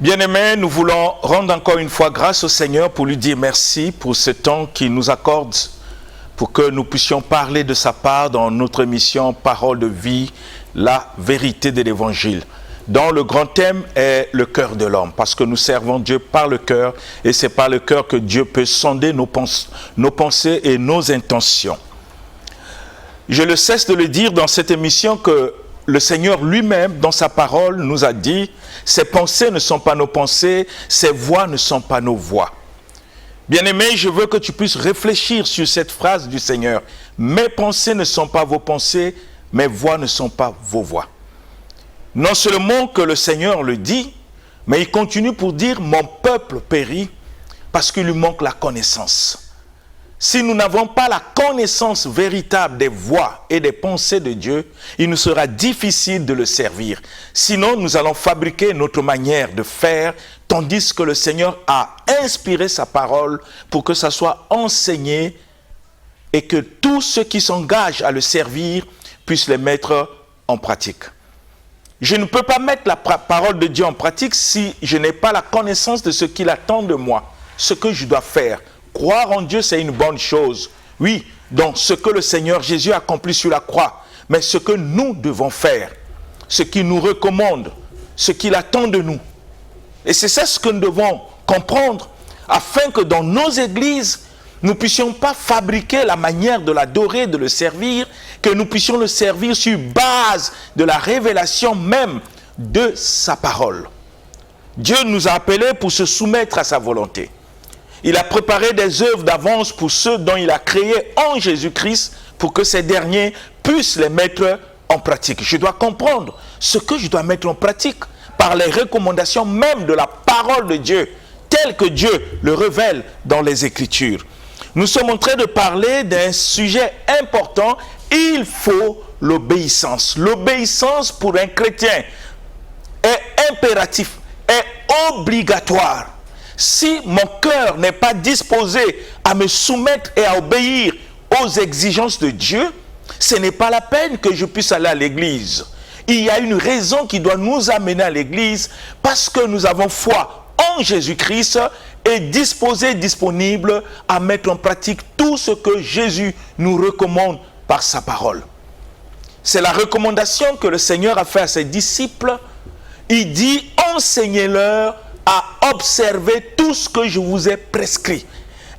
Bien-aimés, nous voulons rendre encore une fois grâce au Seigneur pour lui dire merci pour ce temps qu'il nous accorde pour que nous puissions parler de sa part dans notre émission Parole de vie, la vérité de l'Évangile, dont le grand thème est le cœur de l'homme, parce que nous servons Dieu par le cœur et c'est par le cœur que Dieu peut sonder nos pensées et nos intentions. Je ne cesse de le dire dans cette émission que le Seigneur lui-même, dans sa parole, nous a dit « Ses pensées ne sont pas nos pensées, ses voix ne sont pas nos voix ». Bien-aimé, je veux que tu puisses réfléchir sur cette phrase du Seigneur. « Mes pensées ne sont pas vos pensées, mes voix ne sont pas vos voix ». Non seulement que le Seigneur le dit, mais il continue pour dire « Mon peuple périt parce qu'il lui manque la connaissance ». Si nous n'avons pas la connaissance véritable des voies et des pensées de Dieu, il nous sera difficile de le servir. Sinon, nous allons fabriquer notre manière de faire, tandis que le Seigneur a inspiré sa parole pour que ça soit enseigné et que tous ceux qui s'engagent à le servir puissent les mettre en pratique. Je ne peux pas mettre la parole de Dieu en pratique si je n'ai pas la connaissance de ce qu'il attend de moi, ce que je dois faire. Croire en Dieu, c'est une bonne chose. Oui, dans ce que le Seigneur Jésus accomplit sur la croix. Mais ce que nous devons faire, ce qu'il nous recommande, ce qu'il attend de nous. Et c'est ça ce que nous devons comprendre, afin que dans nos églises, nous ne puissions pas fabriquer la manière de l'adorer, de le servir, que nous puissions le servir sur base de la révélation même de sa parole. Dieu nous a appelés pour se soumettre à sa volonté. Il a préparé des œuvres d'avance pour ceux dont il a créé en Jésus-Christ pour que ces derniers puissent les mettre en pratique. Je dois comprendre ce que je dois mettre en pratique par les recommandations même de la parole de Dieu, telle que Dieu le révèle dans les Écritures. Nous sommes en train de parler d'un sujet important. Il faut l'obéissance. L'obéissance pour un chrétien est impératif, est obligatoire. Si mon cœur n'est pas disposé à me soumettre et à obéir aux exigences de Dieu, ce n'est pas la peine que je puisse aller à l'église. Il y a une raison qui doit nous amener à l'église, parce que nous avons foi en Jésus-Christ et disponible à mettre en pratique tout ce que Jésus nous recommande par sa parole. C'est la recommandation que le Seigneur a faite à ses disciples. Il dit « Enseignez-leur à observer tout ce que je vous ai prescrit ».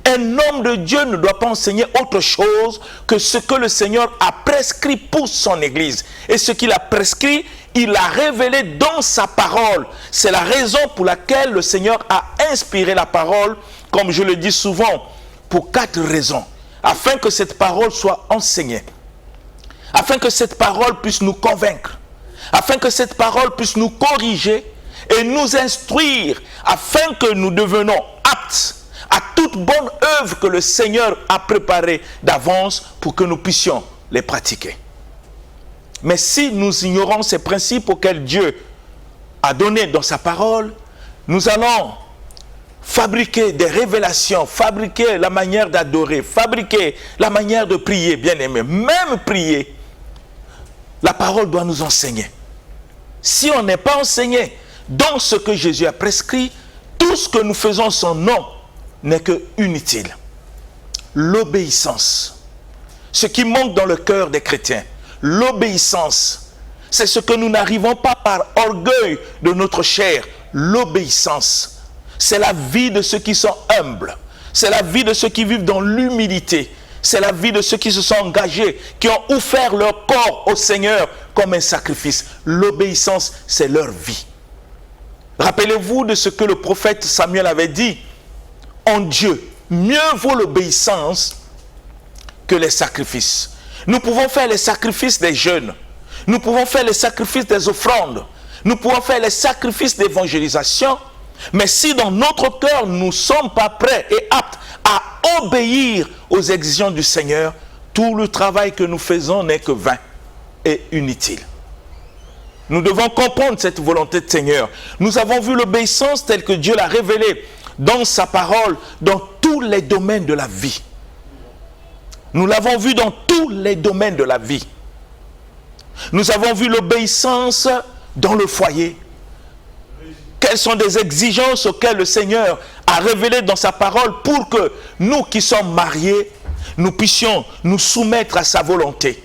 Un homme de Dieu ne doit pas enseigner autre chose que ce que le Seigneur a prescrit pour son Église. Et ce qu'il a prescrit, il l'a révélé dans sa parole. C'est la raison pour laquelle le Seigneur a inspiré la parole, comme je le dis souvent, pour 4 raisons. Afin que cette parole soit enseignée. Afin que cette parole puisse nous convaincre. Afin que cette parole puisse nous corriger et nous instruire, afin que nous devenions aptes à toute bonne œuvre que le Seigneur a préparée d'avance pour que nous puissions les pratiquer. Mais si nous ignorons ces principes auxquels Dieu a donné dans sa parole, nous allons fabriquer des révélations, fabriquer la manière d'adorer, fabriquer la manière de prier, bien aimé. Même prier, la parole doit nous enseigner. Si on n'est pas enseigné dans ce que Jésus a prescrit, tout ce que nous faisons en son nom n'est que inutile. L'obéissance, ce qui manque dans le cœur des chrétiens, l'obéissance, c'est ce que nous n'arrivons pas par orgueil de notre chair. L'obéissance, c'est la vie de ceux qui sont humbles, c'est la vie de ceux qui vivent dans l'humilité, c'est la vie de ceux qui se sont engagés, qui ont offert leur corps au Seigneur comme un sacrifice. L'obéissance, c'est leur vie. Rappelez-vous de ce que le prophète Samuel avait dit. En Dieu, mieux vaut l'obéissance que les sacrifices. Nous pouvons faire les sacrifices des jeûnes. Nous pouvons faire les sacrifices des offrandes. Nous pouvons faire les sacrifices d'évangélisation. Mais si dans notre cœur, nous ne sommes pas prêts et aptes à obéir aux exigences du Seigneur, tout le travail que nous faisons n'est que vain et inutile. Nous devons comprendre cette volonté de Seigneur. Nous avons vu l'obéissance telle que Dieu l'a révélée dans sa parole, dans tous les domaines de la vie. Nous l'avons vu dans tous les domaines de la vie. Nous avons vu l'obéissance dans le foyer. Quelles sont des exigences auxquelles le Seigneur a révélé dans sa parole pour que nous qui sommes mariés, nous puissions nous soumettre à sa volonté.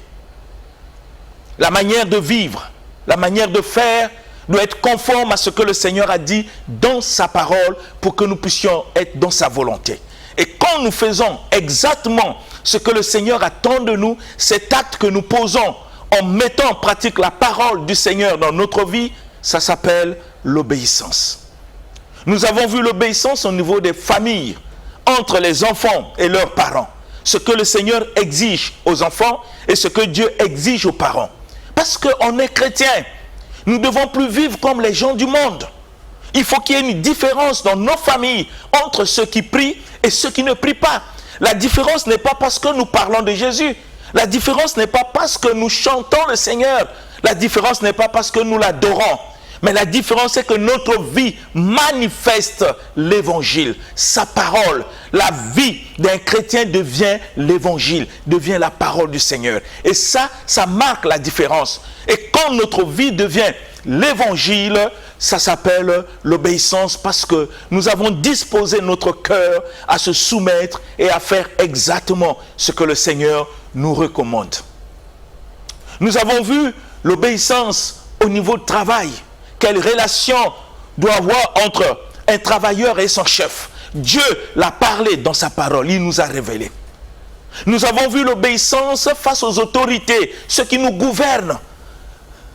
La manière de vivre, la manière de faire doit être conforme à ce que le Seigneur a dit dans sa parole pour que nous puissions être dans sa volonté. Et quand nous faisons exactement ce que le Seigneur attend de nous, cet acte que nous posons en mettant en pratique la parole du Seigneur dans notre vie, ça s'appelle l'obéissance. Nous avons vu l'obéissance au niveau des familles, entre les enfants et leurs parents. Ce que le Seigneur exige aux enfants et ce que Dieu exige aux parents. Parce qu'on est chrétien, nous ne devons plus vivre comme les gens du monde. Il faut qu'il y ait une différence dans nos familles entre ceux qui prient et ceux qui ne prient pas. La différence n'est pas parce que nous parlons de Jésus. La différence n'est pas parce que nous chantons le Seigneur. La différence n'est pas parce que nous l'adorons. Mais la différence, c'est que notre vie manifeste l'évangile, sa parole. La vie d'un chrétien devient l'évangile, devient la parole du Seigneur. Et ça marque la différence. Et quand notre vie devient l'évangile, ça s'appelle l'obéissance parce que nous avons disposé notre cœur à se soumettre et à faire exactement ce que le Seigneur nous recommande. Nous avons vu l'obéissance au niveau de travail. Quelle relation doit avoir entre un travailleur et son chef? Dieu l'a parlé dans sa parole, il nous a révélé. Nous avons vu l'obéissance face aux autorités, ceux qui nous gouvernent.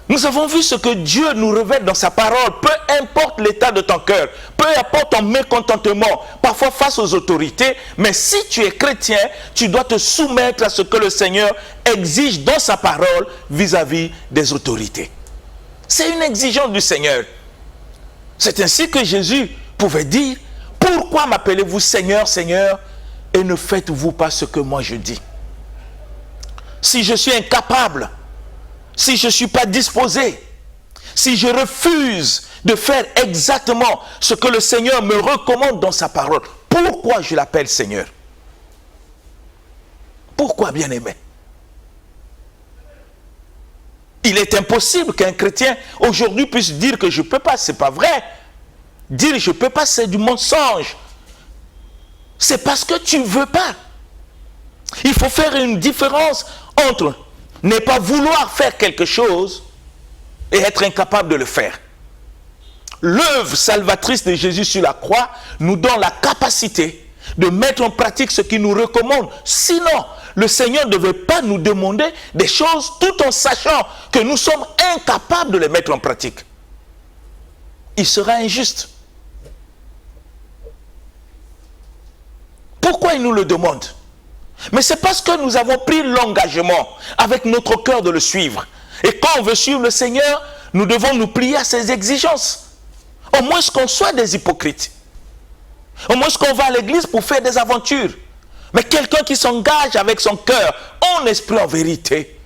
Nous avons vu ce que Dieu nous révèle dans sa parole, peu importe l'état de ton cœur, peu importe ton mécontentement, parfois face aux autorités, mais si tu es chrétien, tu dois te soumettre à ce que le Seigneur exige dans sa parole vis-à-vis des autorités. C'est une exigence du Seigneur. C'est ainsi que Jésus pouvait dire, « Pourquoi m'appelez-vous Seigneur, Seigneur, et ne faites-vous pas ce que moi je dis ?» Si je suis incapable, si je ne suis pas disposé, si je refuse de faire exactement ce que le Seigneur me recommande dans sa parole, pourquoi je l'appelle Seigneur? Pourquoi, bien-aimé? Il est impossible qu'un chrétien aujourd'hui puisse dire que je ne peux pas, ce n'est pas vrai. Dire je ne peux pas, c'est du mensonge. C'est parce que tu ne veux pas. Il faut faire une différence entre ne pas vouloir faire quelque chose et être incapable de le faire. L'œuvre salvatrice de Jésus sur la croix nous donne la capacité de mettre en pratique ce qu'il nous recommande. Sinon, le Seigneur ne veut pas nous demander des choses tout en sachant que nous sommes incapables de les mettre en pratique. Il sera injuste. Pourquoi il nous le demande? Mais c'est parce que nous avons pris l'engagement avec notre cœur de le suivre. Et quand on veut suivre le Seigneur, nous devons nous plier à ses exigences. Au moins qu'on soit des hypocrites. Au moins qu'on va à l'église pour faire des aventures. Mais quelqu'un qui s'engage avec son cœur, en esprit, en vérité,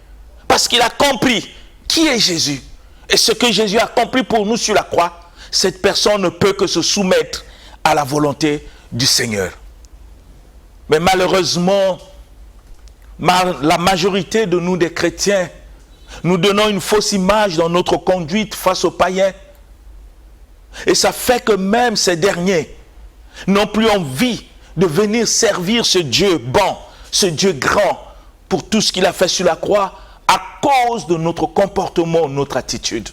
parce qu'il a compris qui est Jésus et ce que Jésus a accompli pour nous sur la croix, cette personne ne peut que se soumettre à la volonté du Seigneur. Mais malheureusement, la majorité de nous des chrétiens, nous donnons une fausse image dans notre conduite face aux païens. Et ça fait que même ces derniers n'ont plus envie de venir servir ce Dieu bon, ce Dieu grand, pour tout ce qu'il a fait sur la croix, à cause de notre comportement, notre attitude.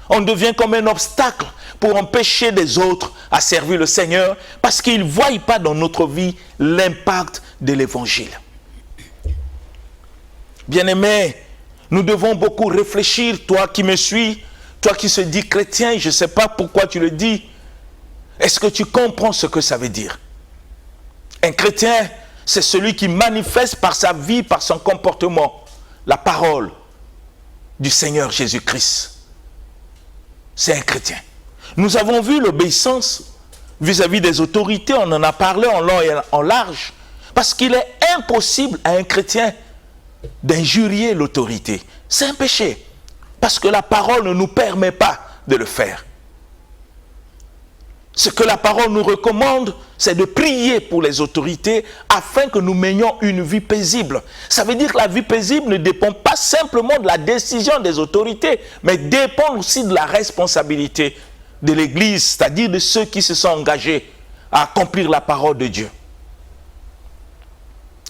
On devient comme un obstacle pour empêcher les autres à servir le Seigneur, parce qu'ils ne voient pas dans notre vie l'impact de l'évangile. Bien-aimé, nous devons beaucoup réfléchir, toi qui me suis, toi qui se dis chrétien, je ne sais pas pourquoi tu le dis. Est-ce que tu comprends ce que ça veut dire? Un chrétien, c'est celui qui manifeste par sa vie, par son comportement, la parole du Seigneur Jésus-Christ. C'est un chrétien. Nous avons vu l'obéissance vis-à-vis des autorités, on en a parlé en long et en large, parce qu'il est impossible à un chrétien d'injurier l'autorité. C'est un péché, parce que la parole ne nous permet pas de le faire. Ce que la parole nous recommande, c'est de prier pour les autorités afin que nous menions une vie paisible. Ça veut dire que la vie paisible ne dépend pas simplement de la décision des autorités, mais dépend aussi de la responsabilité de l'Église, c'est-à-dire de ceux qui se sont engagés à accomplir la parole de Dieu.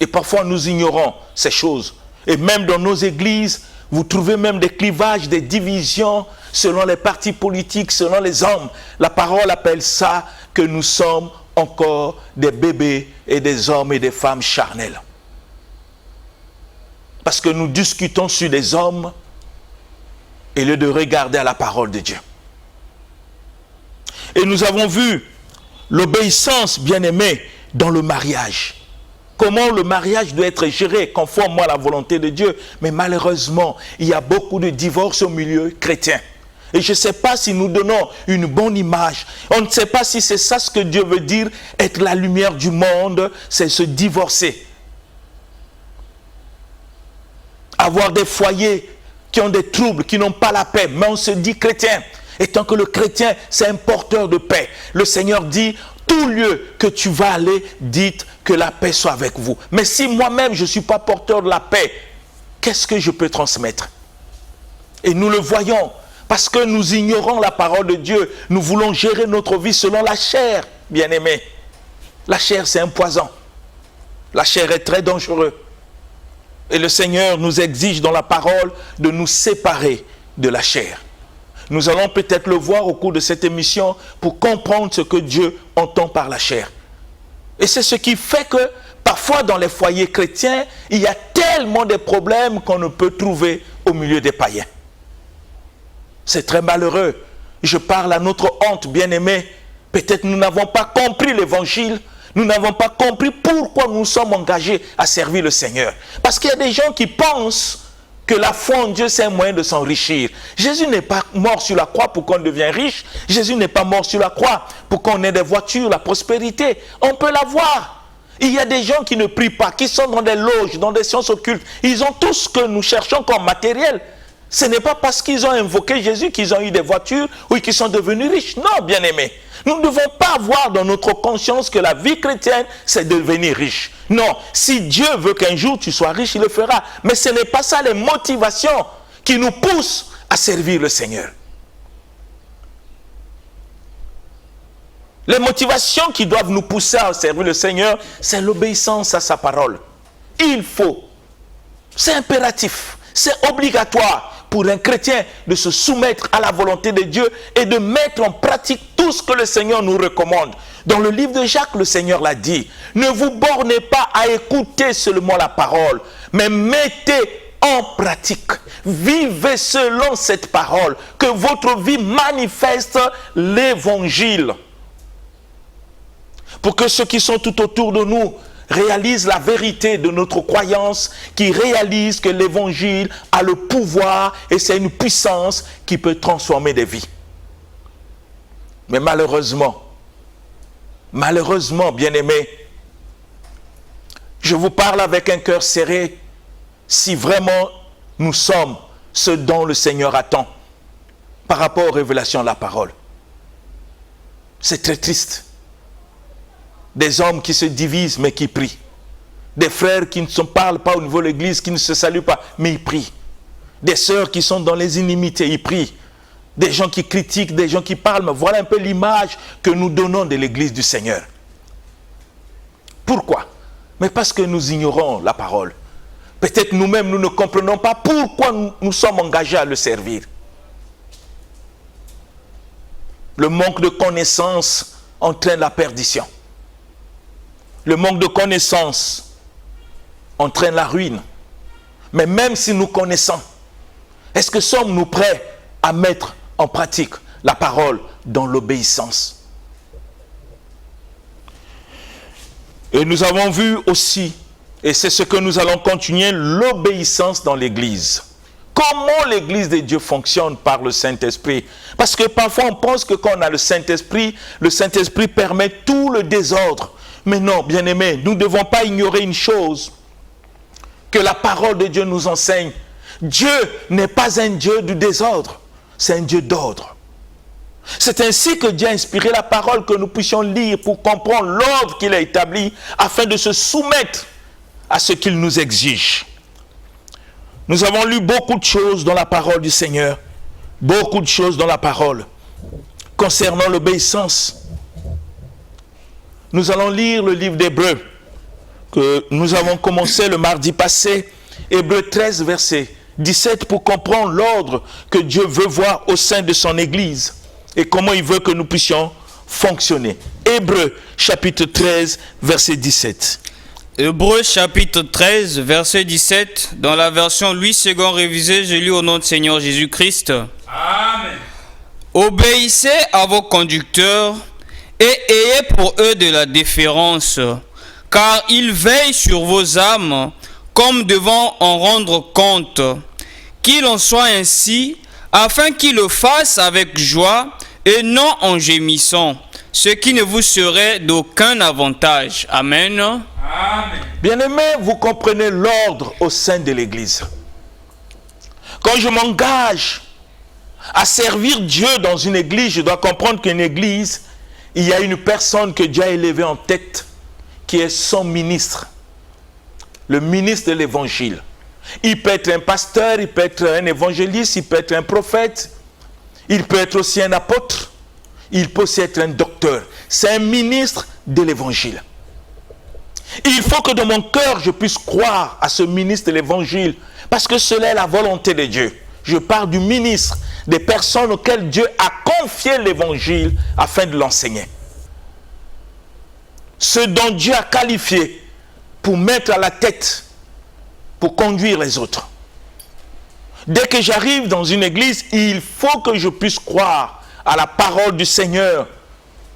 Et parfois nous ignorons ces choses. Et même dans nos églises, vous trouvez même des clivages, des divisions selon les partis politiques, selon les hommes. La parole appelle ça que nous sommes encore des bébés et des hommes et des femmes charnels. Parce que nous discutons sur des hommes au lieu de regarder à la parole de Dieu. Et nous avons vu l'obéissance, bien-aimée, dans le mariage. Comment le mariage doit être géré conformément à la volonté de Dieu. Mais malheureusement, il y a beaucoup de divorces au milieu chrétien. Et je ne sais pas si nous donnons une bonne image. On ne sait pas si c'est ça ce que Dieu veut dire, être la lumière du monde, c'est se divorcer. Avoir des foyers qui ont des troubles, qui n'ont pas la paix. Mais on se dit chrétien. Et tant que le chrétien, c'est un porteur de paix. Le Seigneur dit, tout lieu que tu vas aller, dites que la paix soit avec vous. Mais si moi-même, je ne suis pas porteur de la paix, qu'est-ce que je peux transmettre? Et nous le voyons, parce que nous ignorons la parole de Dieu. Nous voulons gérer notre vie selon la chair, bien-aimés. La chair, c'est un poison. La chair est très dangereuse. Et le Seigneur nous exige dans la parole de nous séparer de la chair. Nous allons peut-être le voir au cours de cette émission pour comprendre ce que Dieu entend par la chair. Et c'est ce qui fait que parfois dans les foyers chrétiens, il y a tellement de problèmes qu'on ne peut trouver au milieu des païens. C'est très malheureux. Je parle à notre honte, bien-aimés. Peut-être nous n'avons pas compris l'évangile. Nous n'avons pas compris pourquoi nous sommes engagés à servir le Seigneur. Parce qu'il y a des gens qui pensent que la foi en Dieu, c'est un moyen de s'enrichir. Jésus n'est pas mort sur la croix pour qu'on devienne riche. Jésus n'est pas mort sur la croix pour qu'on ait des voitures, la prospérité. On peut l'avoir. Il y a des gens qui ne prient pas, qui sont dans des loges, dans des sciences occultes. Ils ont tout ce que nous cherchons comme matériel. Ce n'est pas parce qu'ils ont invoqué Jésus qu'ils ont eu des voitures ou qu'ils sont devenus riches. Non, bien-aimés. Nous ne devons pas avoir dans notre conscience que la vie chrétienne, c'est devenir riche. Non, si Dieu veut qu'un jour tu sois riche, il le fera. Mais ce n'est pas ça les motivations qui nous poussent à servir le Seigneur. Les motivations qui doivent nous pousser à servir le Seigneur, c'est l'obéissance à sa parole. Il faut, c'est impératif, c'est obligatoire pour un chrétien de se soumettre à la volonté de Dieu et de mettre en pratique tout ce que le Seigneur nous recommande. Dans le livre de Jacques, le Seigneur l'a dit, ne vous bornez pas à écouter seulement la parole, mais mettez en pratique. Vivez selon cette parole, que votre vie manifeste l'évangile. Pour que ceux qui sont tout autour de nous réalisent la vérité de notre croyance, qui réalisent que l'évangile a le pouvoir et c'est une puissance qui peut transformer des vies. Mais malheureusement, bien-aimés, je vous parle avec un cœur serré, si vraiment nous sommes ce dont le Seigneur attend par rapport aux révélations de la parole. C'est très triste. Des hommes qui se divisent mais qui prient. Des frères qui ne se parlent pas au niveau de l'église, qui ne se saluent pas, mais ils prient. Des sœurs qui sont dans les inimités, ils prient. Des gens qui critiquent, des gens qui parlent, mais voilà un peu l'image que nous donnons de l'église du Seigneur. Pourquoi? Mais parce que nous ignorons la parole. Peut-être nous-mêmes, nous ne comprenons pas pourquoi nous sommes engagés à le servir. Le manque de connaissance entraîne la perdition. Le manque de connaissance entraîne la ruine. Mais même si nous connaissons, est-ce que sommes-nous prêts à mettre en pratique la parole dans l'obéissance? Et nous avons vu aussi, et c'est ce que nous allons continuer, l'obéissance dans l'Église. Comment l'Église de Dieu fonctionne par le Saint-Esprit? Parce que parfois on pense que quand on a le Saint-Esprit permet tout le désordre. Mais non, bien-aimés, nous ne devons pas ignorer une chose que la parole de Dieu nous enseigne. Dieu n'est pas un Dieu du désordre, c'est un Dieu d'ordre. C'est ainsi que Dieu a inspiré la parole que nous puissions lire pour comprendre l'ordre qu'il a établi afin de se soumettre à ce qu'il nous exige. Nous avons lu beaucoup de choses dans la parole du Seigneur, beaucoup de choses dans la parole. concernant l'obéissance. Nous allons lire le livre d'Hébreux que nous avons commencé le mardi passé, Hébreux 13, verset 17, pour comprendre l'ordre que Dieu veut voir au sein de son Église et comment il veut que nous puissions fonctionner. Hébreux chapitre 13, verset 17. Hébreux chapitre 13, verset 17, dans la version Louis II révisée, je lis au nom de Seigneur Jésus-Christ. Amen. Obéissez à vos conducteurs et ayez pour eux de la déférence, car ils veillent sur vos âmes comme devant en rendre compte. Qu'il en soit ainsi, afin qu'ils le fassent avec joie et non en gémissant, ce qui ne vous serait d'aucun avantage. Amen. Amen. Bien-aimés, vous comprenez l'ordre au sein de l'Église. Quand je m'engage à servir Dieu dans une église, je dois comprendre qu'une église, il y a une personne que Dieu a élevée en tête, qui est son ministre, le ministre de l'évangile. Il peut être un pasteur, il peut être un évangéliste, il peut être un prophète, il peut être aussi un apôtre, il peut aussi être un docteur. C'est un ministre de l'évangile. Il faut que dans mon cœur, je puisse croire à ce ministre de l'évangile, parce que cela est la volonté de Dieu. Je parle du ministre, des personnes auxquelles Dieu a confié l'évangile afin de l'enseigner. Ceux dont Dieu a qualifié pour mettre à la tête, pour conduire les autres. Dès que j'arrive dans une église, il faut que je puisse croire à la parole du Seigneur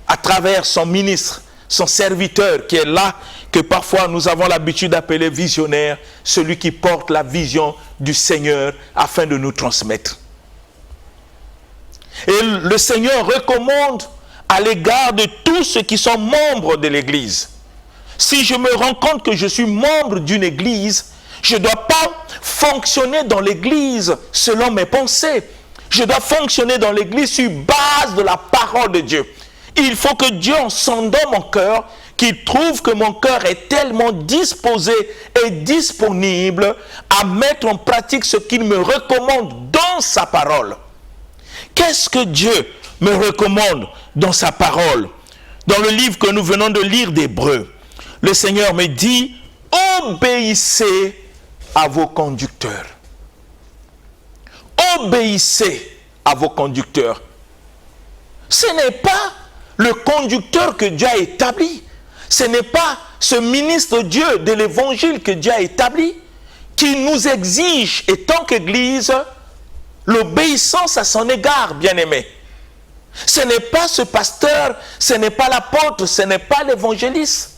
à travers son ministre, son serviteur qui est là, que parfois nous avons l'habitude d'appeler visionnaire, celui qui porte la vision du Seigneur afin de nous transmettre. Et le Seigneur recommande à l'égard de tous ceux qui sont membres de l'église. Si je me rends compte que je suis membre d'une église, je ne dois pas fonctionner dans l'église selon mes pensées. Je dois fonctionner dans l'église sur base de la parole de Dieu. Il faut que Dieu en sondant mon cœur, qu'il trouve que mon cœur est tellement disposé et disponible à mettre en pratique ce qu'il me recommande dans sa parole. Qu'est-ce que Dieu me recommande dans sa parole? Dans le livre que nous venons de lire d'Hébreux, le Seigneur me dit, obéissez à vos conducteurs. Obéissez à vos conducteurs. Ce n'est pas le conducteur que Dieu a établi. Ce n'est pas ce ministre Dieu de l'évangile que Dieu a établi qui nous exige, étant qu'Église, l'obéissance à son égard, bien-aimé. Ce n'est pas ce pasteur, ce n'est pas l'apôtre, ce n'est pas l'évangéliste,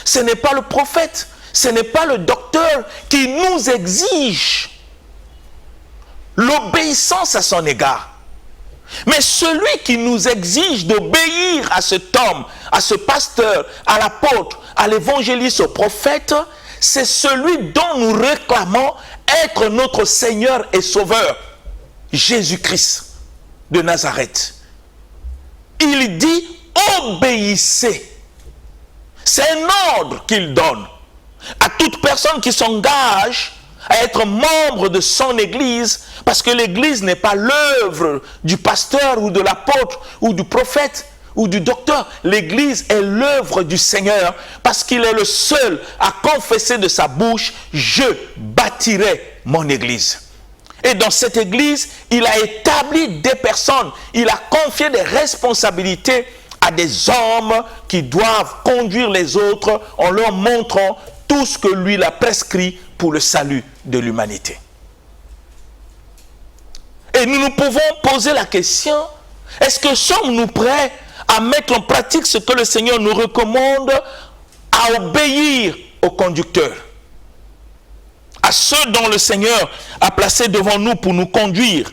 ce n'est pas le prophète, ce n'est pas le docteur qui nous exige l'obéissance à son égard. Mais celui qui nous exige d'obéir à cet homme, à ce pasteur, à l'apôtre, à l'évangéliste, au prophète, c'est celui dont nous réclamons être notre Seigneur et Sauveur, Jésus-Christ de Nazareth. Il dit obéissez. C'est un ordre qu'il donne à toute personne qui s'engage à être membre de son église, parce que l'église n'est pas l'œuvre du pasteur ou de l'apôtre ou du prophète ou du docteur. L'église est l'œuvre du Seigneur, parce qu'il est le seul à confesser de sa bouche, je bâtirai mon église. Et dans cette église, il a établi des personnes, il a confié des responsabilités à des hommes qui doivent conduire les autres en leur montrant tout ce que lui l'a prescrit pour le salut de l'humanité. Et nous pouvons poser la question, est-ce que sommes-nous prêts à mettre en pratique ce que le Seigneur nous recommande, à obéir au conducteur, à ceux dont le Seigneur a placé devant nous pour nous conduire?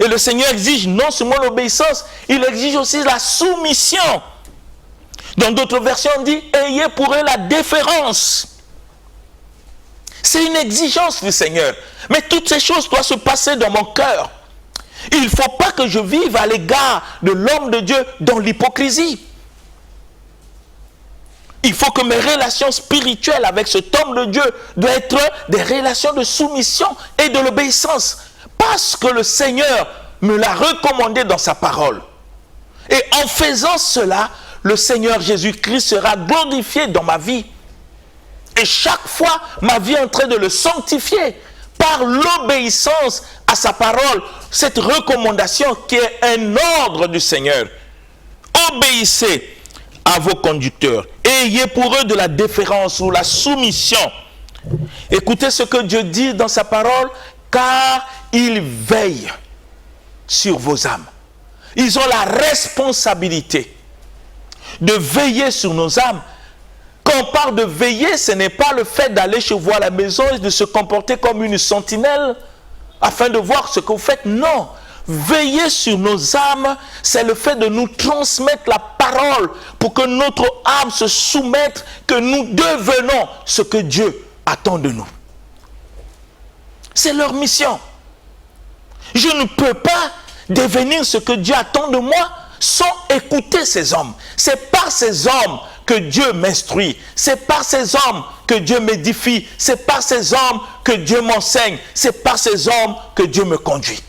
Et le Seigneur exige non seulement l'obéissance, il exige aussi la soumission. Dans d'autres versions, on dit, ayez pour eux la déférence. C'est une exigence du Seigneur. Mais toutes ces choses doivent se passer dans mon cœur. Il ne faut pas que je vive à l'égard de l'homme de Dieu dans l'hypocrisie. Il faut que mes relations spirituelles avec cet homme de Dieu doivent être des relations de soumission et de l'obéissance. Parce que le Seigneur me l'a recommandé dans sa parole. Et en faisant cela, le Seigneur Jésus-Christ sera glorifié dans ma vie. Et chaque fois, ma vie est en train de le sanctifier par l'obéissance à sa parole. Cette recommandation qui est un ordre du Seigneur. Obéissez à vos conducteurs. Ayez pour eux de la déférence ou la soumission. Écoutez ce que Dieu dit dans sa parole, car il veille sur vos âmes. Ils ont la responsabilité de veiller sur nos âmes. Quand on parle de veiller, ce n'est pas le fait d'aller chez vous à la maison et de se comporter comme une sentinelle afin de voir ce que vous faites. Non, veiller sur nos âmes, c'est le fait de nous transmettre la parole pour que notre âme se soumette, que nous devenons ce que Dieu attend de nous. C'est leur mission. Je ne peux pas devenir ce que Dieu attend de moi sans écouter ces hommes. C'est par ces hommes que Dieu m'instruit. C'est par ces hommes que Dieu m'édifie. C'est par ces hommes que Dieu m'enseigne. C'est par ces hommes que Dieu me conduit.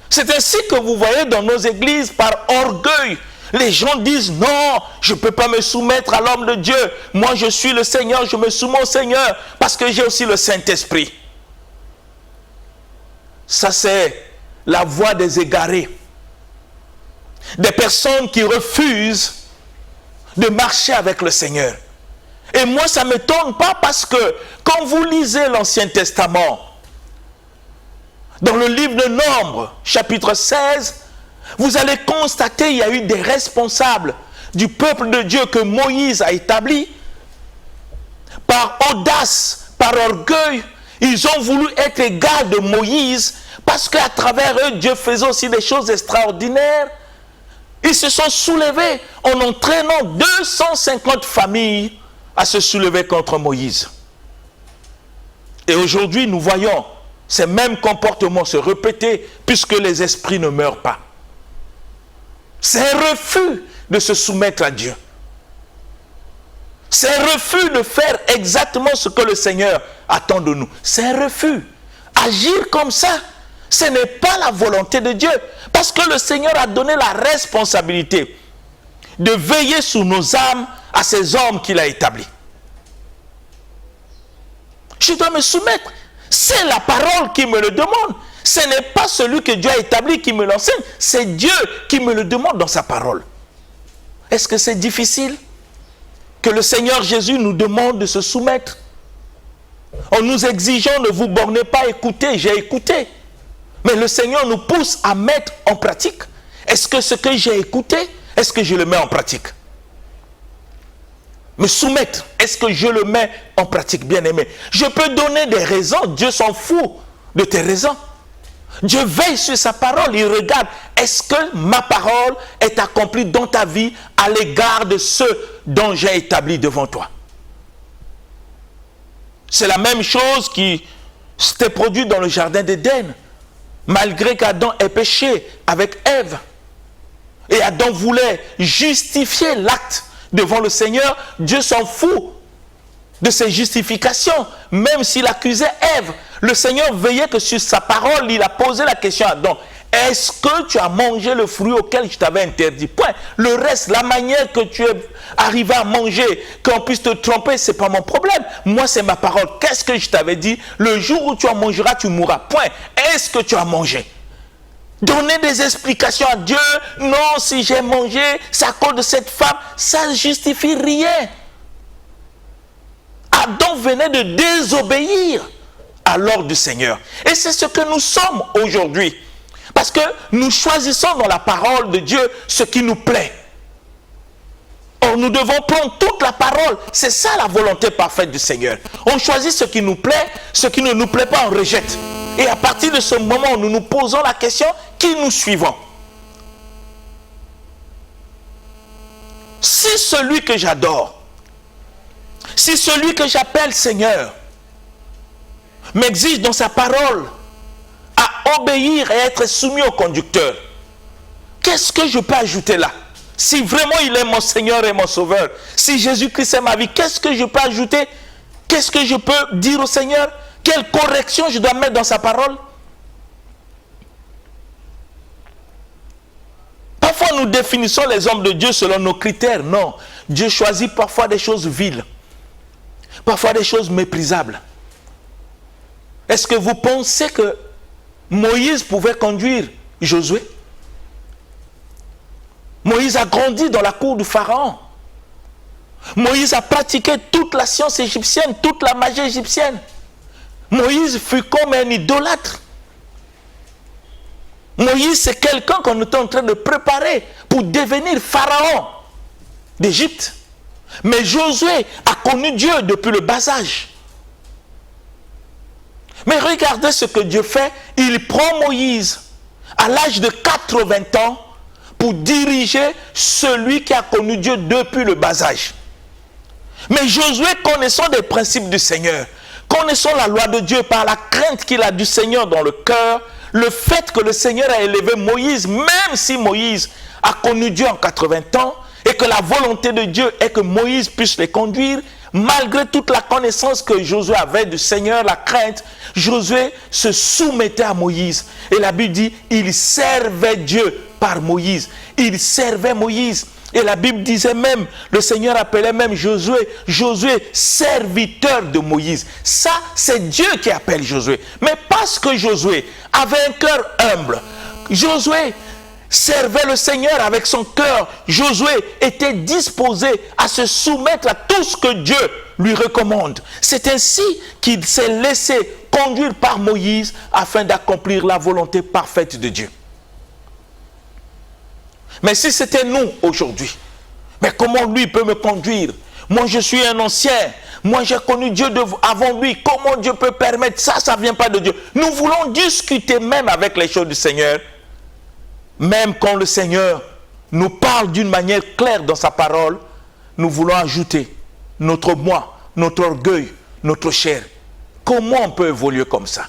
C'est ainsi que vous voyez dans nos églises, par orgueil, les gens disent non, je ne peux pas me soumettre à l'homme de Dieu. Moi je suis le Seigneur, je me soumets au Seigneur parce que j'ai aussi le Saint-Esprit. Ça c'est la voie des égarés. Des personnes qui refusent de marcher avec le Seigneur. Et moi ça ne m'étonne pas parce que quand vous lisez l'Ancien Testament, dans le livre de Nombres, chapitre 16, vous allez constater qu'il y a eu des responsables du peuple de Dieu que Moïse a établi. Par audace, par orgueil, ils ont voulu être égaux de Moïse parce qu'à travers eux, Dieu faisait aussi des choses extraordinaires. Ils se sont soulevés en entraînant 250 familles à se soulever contre Moïse. Et aujourd'hui, nous voyons ces mêmes comportements se répéter puisque les esprits ne meurent pas. C'est un refus de se soumettre à Dieu. C'est un refus de faire exactement ce que le Seigneur attend de nous. C'est un refus. Agir comme ça, ce n'est pas la volonté de Dieu. Parce que le Seigneur a donné la responsabilité de veiller sur nos âmes à ces hommes qu'il a établis. Je dois me soumettre. C'est la parole qui me le demande. Ce n'est pas celui que Dieu a établi qui me l'enseigne. C'est Dieu qui me le demande dans sa parole. Est-ce que c'est difficile que le Seigneur Jésus nous demande de se soumettre? En nous exigeant, ne vous bornez pas à écouter, j'ai écouté. Mais le Seigneur nous pousse à mettre en pratique. Est-ce que ce que j'ai écouté, est-ce que je le mets en pratique? Me soumettre, est-ce que je le mets en pratique, bien-aimé? Je peux donner des raisons, Dieu s'en fout de tes raisons. Dieu veille sur sa parole, il regarde, est-ce que ma parole est accomplie dans ta vie à l'égard de ceux dont j'ai établi devant toi? C'est la même chose qui s'était produite dans le jardin d'Éden, malgré qu'Adam ait péché avec Ève. Et Adam voulait justifier l'acte devant le Seigneur. Dieu s'en fout de ses justifications, même s'il accusait Ève. Le Seigneur veillait que sur sa parole, il a posé la question à Adam. Est-ce que tu as mangé le fruit auquel je t'avais interdit? Point. Le reste, la manière que tu es arrivé à manger, qu'on puisse te tromper, ce n'est pas mon problème. Moi, c'est ma parole. Qu'est-ce que je t'avais dit? Le jour où tu en mangeras, tu mourras. Point. Est-ce que tu as mangé? Donner des explications à Dieu. Non, si j'ai mangé, c'est à cause de cette femme. Ça ne justifie rien. Adam venait de désobéir à l'ordre du Seigneur. Et c'est ce que nous sommes aujourd'hui. Parce que nous choisissons dans la parole de Dieu ce qui nous plaît. Or, nous devons prendre toute la parole. C'est ça la volonté parfaite du Seigneur. On choisit ce qui nous plaît, ce qui ne nous plaît pas, on rejette. Et à partir de ce moment, nous nous posons la question, qui nous suivons? Si celui que j'adore, si celui que j'appelle Seigneur, m'exige dans sa parole à obéir et être soumis au conducteur, qu'est-ce que je peux ajouter là? Si vraiment il est mon Seigneur et mon Sauveur, si Jésus-Christ est ma vie, qu'est-ce que je peux ajouter? Qu'est-ce que je peux dire au Seigneur? Quelle correction je dois mettre dans sa parole? Parfois, nous définissons les hommes de Dieu selon nos critères. Non, Dieu choisit parfois des choses viles, parfois des choses méprisables. Est-ce que vous pensez que Moïse pouvait conduire Josué? Moïse a grandi dans la cour du Pharaon. Moïse a pratiqué toute la science égyptienne, toute la magie égyptienne. Moïse fut comme un idolâtre. Moïse, c'est quelqu'un qu'on est en train de préparer pour devenir pharaon d'Égypte. Mais Josué a connu Dieu depuis le bas âge. Mais regardez ce que Dieu fait. Il prend Moïse à l'âge de 80 ans pour diriger celui qui a connu Dieu depuis le bas âge. Mais Josué, connaissant des principes du Seigneur, connaissant la loi de Dieu par la crainte qu'il a du Seigneur dans le cœur, le fait que le Seigneur a élevé Moïse, même si Moïse a connu Dieu en 80 ans, et que la volonté de Dieu est que Moïse puisse les conduire, malgré toute la connaissance que Josué avait du Seigneur, la crainte, Josué se soumettait à Moïse. Et la Bible dit, il servait Dieu par Moïse. Il servait Moïse. Et la Bible disait même, le Seigneur appelait même Josué, serviteur de Moïse. Ça, c'est Dieu qui appelle Josué. Mais parce que Josué avait un cœur humble, Josué servait le Seigneur avec son cœur, Josué était disposé à se soumettre à tout ce que Dieu lui recommande. C'est ainsi qu'il s'est laissé conduire par Moïse afin d'accomplir la volonté parfaite de Dieu. Mais si c'était nous aujourd'hui, mais comment lui peut me conduire? Moi je suis un ancien, moi j'ai connu Dieu avant lui, comment Dieu peut permettre ça? Ça ne vient pas de Dieu. Nous voulons discuter même avec les choses du Seigneur, même quand le Seigneur nous parle d'une manière claire dans sa parole, nous voulons ajouter notre moi, notre orgueil, notre chair. Comment on peut évoluer comme ça?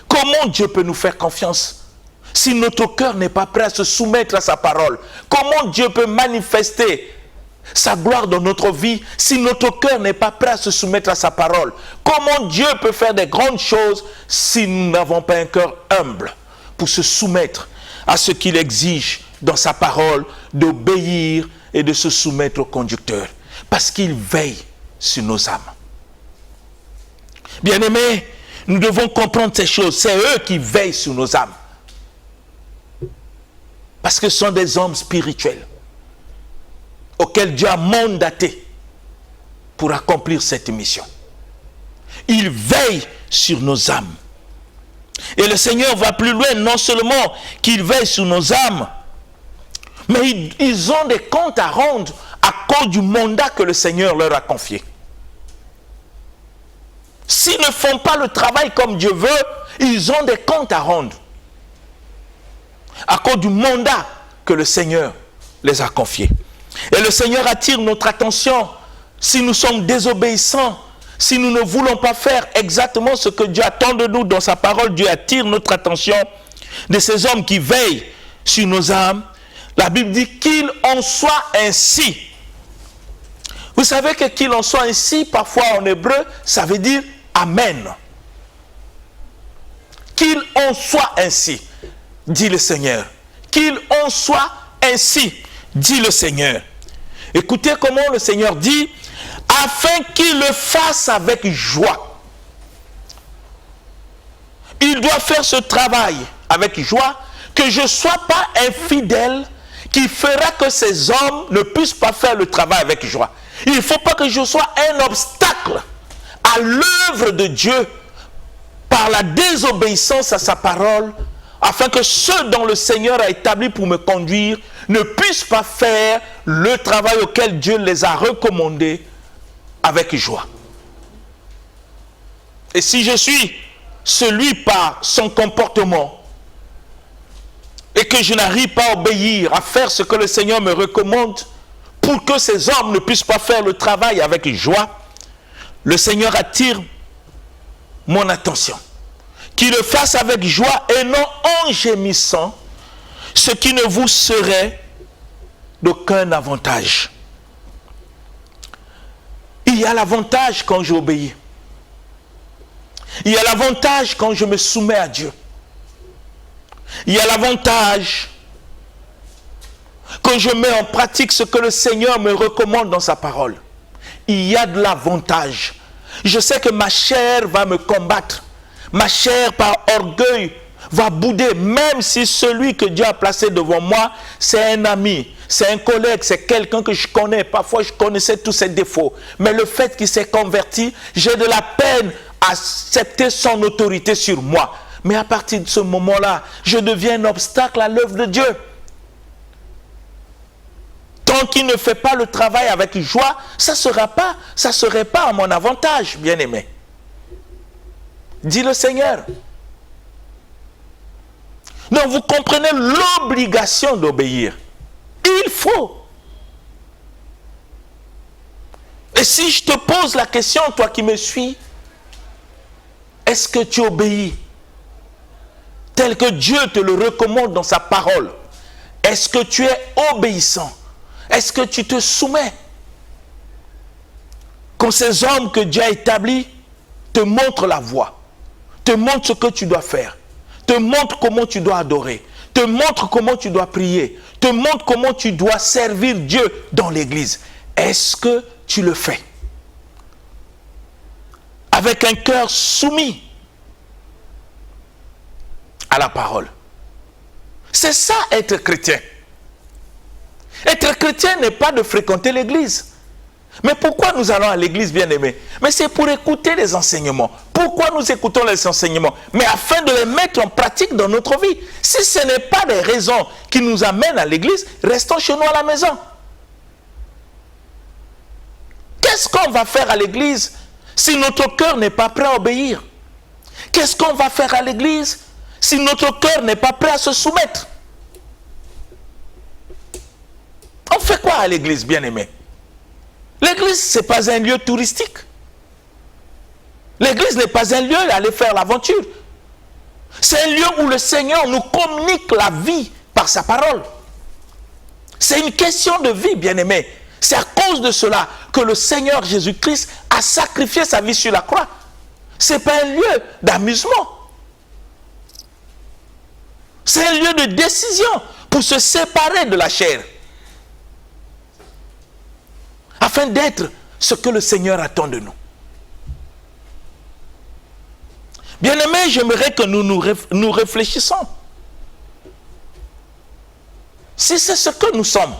Comment Dieu peut nous faire confiance? Si notre cœur n'est pas prêt à se soumettre à sa parole, comment Dieu peut manifester sa gloire dans notre vie si notre cœur n'est pas prêt à se soumettre à sa parole? Comment Dieu peut faire des grandes choses si nous n'avons pas un cœur humble pour se soumettre à ce qu'il exige dans sa parole, d'obéir et de se soumettre au conducteur? Parce qu'il veille sur nos âmes. Bien-aimés, nous devons comprendre ces choses. C'est eux qui veillent sur nos âmes. Parce que ce sont des hommes spirituels auxquels Dieu a mandaté pour accomplir cette mission. Ils veillent sur nos âmes. Et le Seigneur va plus loin, non seulement qu'il veille sur nos âmes, mais ils ont des comptes à rendre à cause du mandat que le Seigneur leur a confié. S'ils ne font pas le travail comme Dieu veut, ils ont des comptes à rendre à cause du mandat que le Seigneur les a confiés. Et le Seigneur attire notre attention si nous sommes désobéissants, si nous ne voulons pas faire exactement ce que Dieu attend de nous dans sa parole. Dieu attire notre attention de ces hommes qui veillent sur nos âmes. La Bible dit qu'il en soit ainsi. Vous savez que qu'il en soit ainsi, parfois en hébreu, ça veut dire Amen. Qu'il en soit ainsi, dit le Seigneur. Qu'il en soit ainsi, dit le Seigneur. Écoutez comment le Seigneur dit, afin qu'il le fasse avec joie. Il doit faire ce travail avec joie, que je ne sois pas infidèle, qui fera que ces hommes ne puissent pas faire le travail avec joie. Il ne faut pas que je sois un obstacle à l'œuvre de Dieu par la désobéissance à sa parole, afin que ceux dont le Seigneur a établi pour me conduire ne puissent pas faire le travail auquel Dieu les a recommandés avec joie. Et si je suis celui par son comportement et que je n'arrive pas à obéir, à faire ce que le Seigneur me recommande, pour que ces hommes ne puissent pas faire le travail avec joie, le Seigneur attire mon attention. Qu'il le fasse avec joie et non en gémissant, ce qui ne vous serait d'aucun avantage. Il y a l'avantage quand j'obéis. Il y a l'avantage quand je me soumets à Dieu. Il y a l'avantage que je mets en pratique ce que le Seigneur me recommande dans sa parole, il y a de l'avantage. Je sais que ma chair va me combattre. Ma chair, par orgueil, va bouder, même si celui que Dieu a placé devant moi, c'est un ami, c'est un collègue, c'est quelqu'un que je connais. Parfois, je connaissais tous ses défauts. Mais le fait qu'il s'est converti, j'ai de la peine à accepter son autorité sur moi. Mais à partir de ce moment-là, je deviens un obstacle à l'œuvre de Dieu. Tant qu'il ne fait pas le travail avec joie, ça ne serait pas à mon avantage, bien-aimé. Dit le Seigneur. Donc vous comprenez l'obligation d'obéir. Il faut. Et si je te pose la question, toi qui me suis, est-ce que tu obéis tel que Dieu te le recommande dans sa parole? Est-ce que tu es obéissant? Est-ce que tu te soumets? Quand ces hommes que Dieu a établis te montrent la voie, te montrent ce que tu dois faire, te montrent comment tu dois adorer, te montrent comment tu dois prier, te montrent comment tu dois servir Dieu dans l'église. Est-ce que tu le fais? Avec un cœur soumis à la parole. C'est ça être chrétien. Être chrétien n'est pas de fréquenter l'église. Mais pourquoi nous allons à l'église, bien-aimés? Mais c'est pour écouter les enseignements. Pourquoi nous écoutons les enseignements? Mais afin de les mettre en pratique dans notre vie. Si ce n'est pas des raisons qui nous amènent à l'église, restons chez nous à la maison. Qu'est-ce qu'on va faire à l'église si notre cœur n'est pas prêt à obéir? Qu'est-ce qu'on va faire à l'église si notre cœur n'est pas prêt à se soumettre? On fait quoi à l'église, bien-aimé? L'église, ce n'est pas un lieu touristique. L'église n'est pas un lieu à aller faire l'aventure. C'est un lieu où le Seigneur nous communique la vie par sa parole. C'est une question de vie, bien-aimé. C'est à cause de cela que le Seigneur Jésus-Christ a sacrifié sa vie sur la croix. Ce n'est pas un lieu d'amusement. C'est un lieu de décision pour se séparer de la chair. Afin d'être ce que le Seigneur attend de nous. Bien-aimés, j'aimerais que nous réfléchissons. Si c'est ce que nous sommes.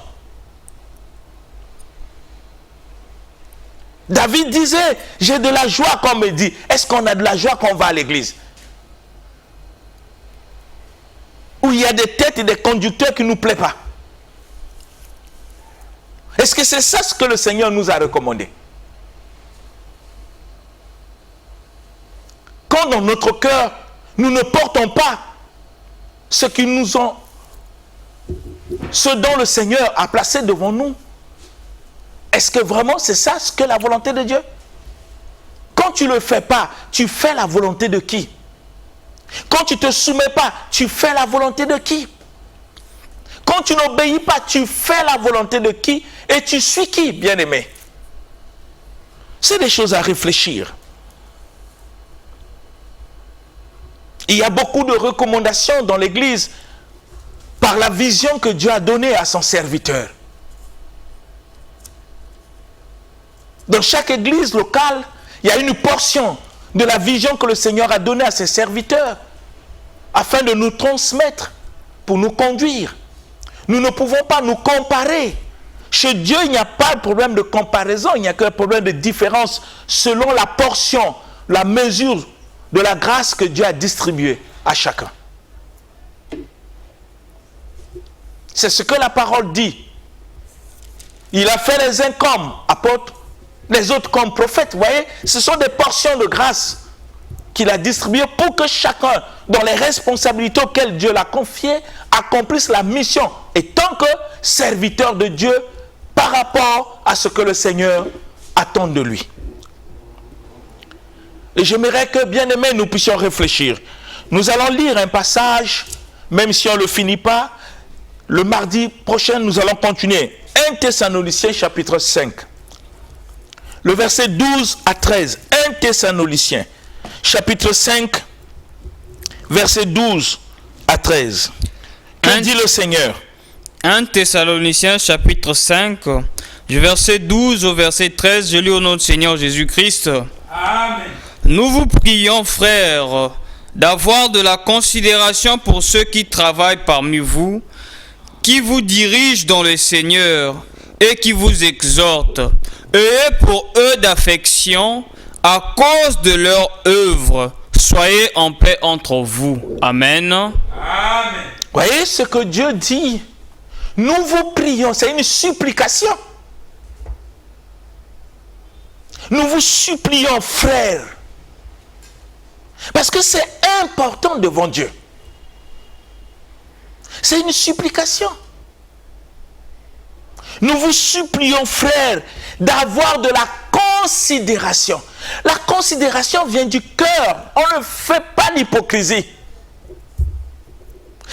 David disait, j'ai de la joie quand on me dit. Est-ce qu'on a de la joie quand on va à l'église? Où il y a des têtes et des conducteurs qui ne nous plaisent pas. Est-ce que c'est ça ce que le Seigneur nous a recommandé? Quand dans notre cœur, nous ne portons pas ce dont le Seigneur a placé devant nous, est-ce que vraiment c'est ça ce que la volonté de Dieu? Quand tu ne le fais pas, tu fais la volonté de qui? Quand tu ne te soumets pas, tu fais la volonté de qui? Quand tu n'obéis pas, tu fais la volonté de qui? Et tu suis qui, bien-aimé? C'est des choses à réfléchir. Il y a beaucoup de recommandations dans l'Église par la vision que Dieu a donnée à son serviteur. Dans chaque église locale, il y a une portion de la vision que le Seigneur a donnée à ses serviteurs afin de nous transmettre, pour nous conduire. Nous ne pouvons pas nous comparer. Chez Dieu, il n'y a pas de problème de comparaison, il n'y a qu'un problème de différence selon la portion, la mesure de la grâce que Dieu a distribuée à chacun. C'est ce que la parole dit. Il a fait les uns comme apôtres, les autres comme prophètes. Vous voyez, ce sont des portions de grâce qu'il a distribuées pour que chacun, dans les responsabilités auxquelles Dieu l'a confiées, accomplisse la mission. Et tant que serviteur de Dieu, par rapport à ce que le Seigneur attend de lui. Et j'aimerais que, bien-aimés, nous puissions réfléchir. Nous allons lire un passage, même si on ne le finit pas. Le mardi prochain, nous allons continuer. 1 Thessaloniciens chapitre 5. Le verset 12 à 13. 1 Thessaloniciens chapitre 5, verset 12 à 13. Que dit le Seigneur? 1 Thessaloniciens chapitre 5, du verset 12 au verset 13, je lis au nom du Seigneur Jésus-Christ. Amen. Nous vous prions, frères, d'avoir de la considération pour ceux qui travaillent parmi vous, qui vous dirigent dans le Seigneur et qui vous exhortent. Ayez pour eux d'affection à cause de leur œuvre. Soyez en paix entre vous. Amen. Amen. Voyez ce que Dieu dit. Nous vous prions, c'est une supplication. Nous vous supplions, frères. Parce que c'est important devant Dieu. C'est une supplication. Nous vous supplions, frères, d'avoir de la considération. La considération vient du cœur. On ne fait pas l'hypocrisie.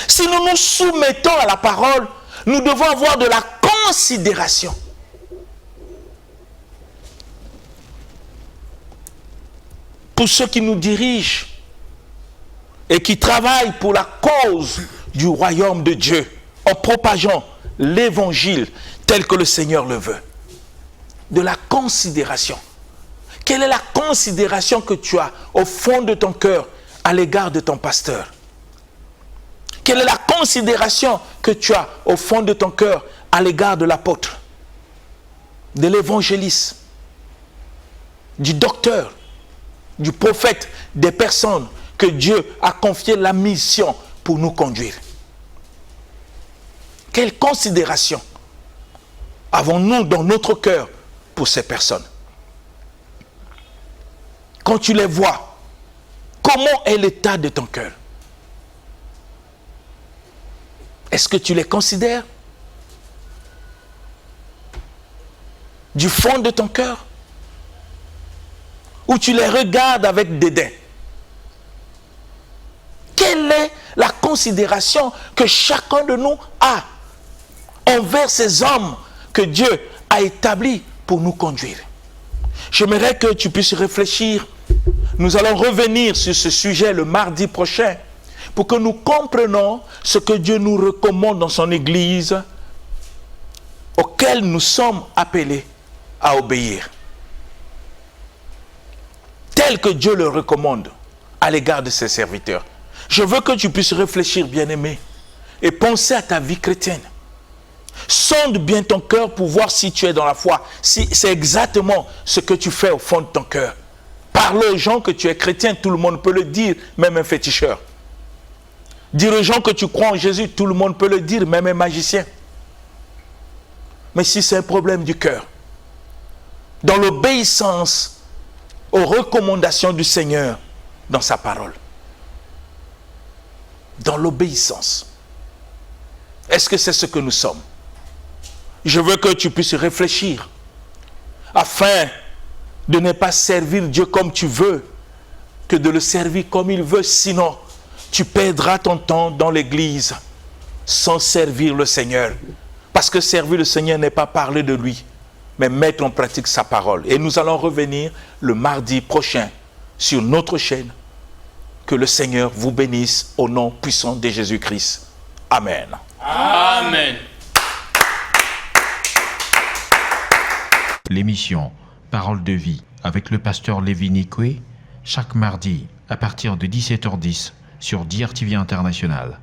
Si nous nous soumettons à la parole, nous devons avoir de la considération. Pour ceux qui nous dirigent et qui travaillent pour la cause du royaume de Dieu, en propageant l'évangile tel que le Seigneur le veut. De la considération. Quelle est la considération que tu as au fond de ton cœur à l'égard de ton pasteur? Quelle est la considération que tu as au fond de ton cœur à l'égard de l'apôtre, de l'évangéliste, du docteur, du prophète, des personnes que Dieu a confié la mission pour nous conduire? Quelle considération avons-nous dans notre cœur pour ces personnes? Quand tu les vois, comment est l'état de ton cœur? Est-ce que tu les considères du fond de ton cœur? Ou tu les regardes avec dédain? Quelle est la considération que chacun de nous a envers ces hommes que Dieu a établis pour nous conduire? J'aimerais que tu puisses réfléchir. Nous allons revenir sur ce sujet le mardi prochain pour que nous comprenions ce que Dieu nous recommande dans son Église, auquel nous sommes appelés à obéir. Tel que Dieu le recommande à l'égard de ses serviteurs. Je veux que tu puisses réfléchir, bien-aimé, et penser à ta vie chrétienne. Sonde bien ton cœur pour voir si tu es dans la foi, si c'est exactement ce que tu fais au fond de ton cœur. Parle aux gens que tu es chrétien, tout le monde peut le dire, même un féticheur. Dire aux gens que tu crois en Jésus, tout le monde peut le dire, même un magicien. Mais si c'est un problème du cœur, dans l'obéissance aux recommandations du Seigneur dans sa parole, dans l'obéissance, est-ce que c'est ce que nous sommes? Je veux que tu puisses réfléchir afin de ne pas servir Dieu comme tu veux, que de le servir comme il veut. Sinon, tu perdras ton temps dans l'église sans servir le Seigneur. Parce que servir le Seigneur n'est pas parler de lui, mais mettre en pratique sa parole. Et nous allons revenir le mardi prochain sur notre chaîne. Que le Seigneur vous bénisse au nom puissant de Jésus-Christ. Amen. Amen. L'émission Parole de vie avec le pasteur Lévi Nikwe, chaque mardi à partir de 17h10 sur DRTV International.